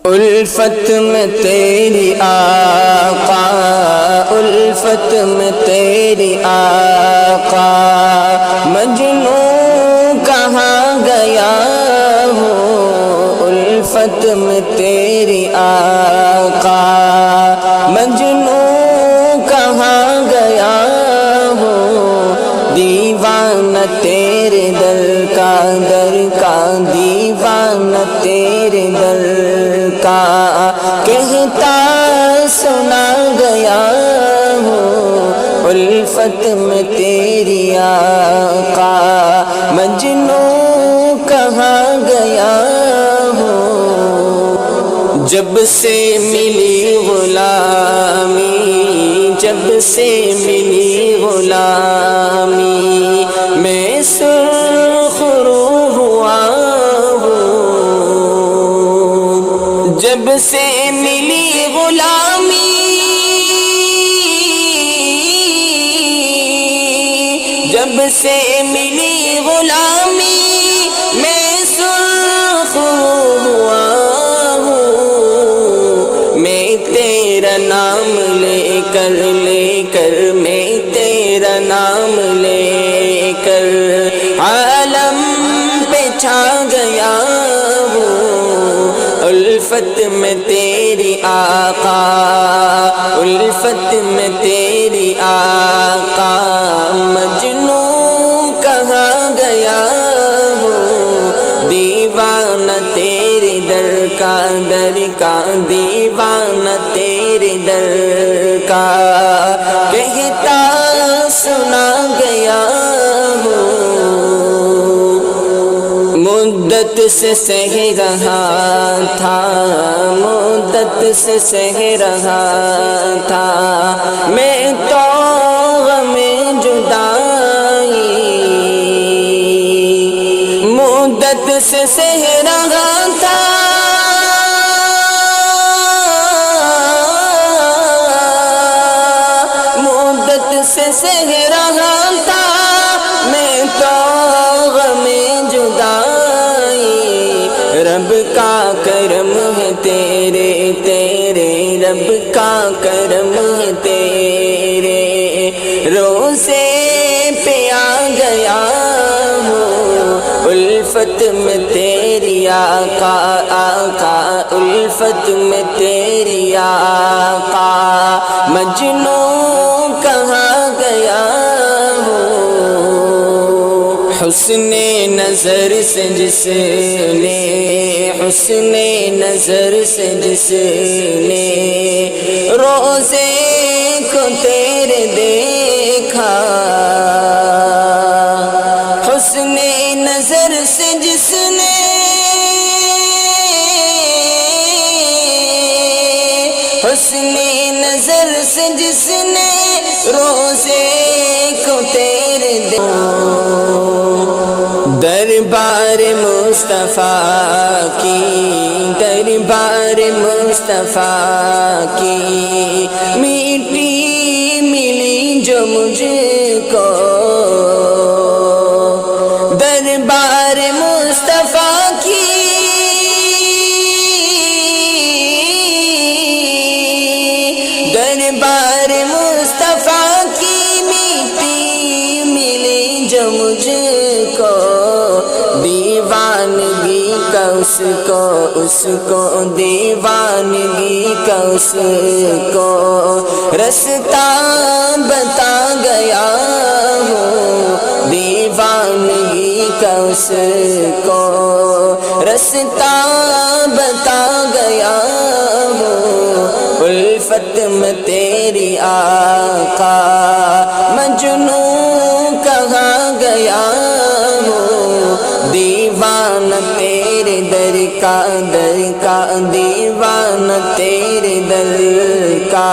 الفت میں تیری آقا، الفت میں تیری آقا، مجنوں کہاں گیا ہوں، الفت میں تیری آقا، مجنوں کہاں گیا ہوں، دیوانہ تیرے در کا دیوانہ تیرے در کا، کہتا سنا گیا ہوں، الفت میں تیری آقا، مجنوں کہاں گیا ہوں۔ جب سے ملی غلامی، جب سے ملی غلامی، میں سرخ رو ہوا ہوں، جب سے ملی غلامی، جب سے ملی غلامی، میں سرخ ہوا ہوں، میں تیرا نام لے کر میں تیرا نام لے کر عالم پہ چھا گیا ہوں، الفت میں تیری آقا، الفت میں تیری آقا، مجنوں کہاں گیا ہوں، دیوانہ تیرے در کا دیوانہ تیرے در کا، کہتا سنا گیا ہوں، مدت سے سہ رہا تھا، مدت سے سہ رہا تھا، میں تو غم جدائی، مدت سے سہ رہا تھا، مدت سے سہ رہا تھا، میں تو غم جدائی، رب کا کرم ہے تیرے رب کا کرم ہے تیرے، روزے پہ آ گیا ہوں، الفت میں تیری آقا، الفت میں تیری آقا، مجنوں کہاں گیا ہوں، حسن نظر سے جس نے، حسن نظر سے جس نے روزے کو تیرے دیکھا، حسن نظر سے جس نے، حسن نظر سے جس نے روزے کو تیرے دربار مصطفیٰ کی، دربار مصطفیٰ کی میٹھی ملی جو مجھ کو، دربار مصطفیٰ کی، دربار مصطفیٰ کی میٹھی ملی جو مجھ کو، دیوانگی کا اس کو دیوانگی کا اس کو رستہ بتا گیا ہوں، دیوانگی کا اس کو رستہ بتا گیا ہوں، الفت میں تیری آقا، مجنوں کہاں گیا ہوں، دیوانہ تیرے در کا دیوانہ تیرے در کا،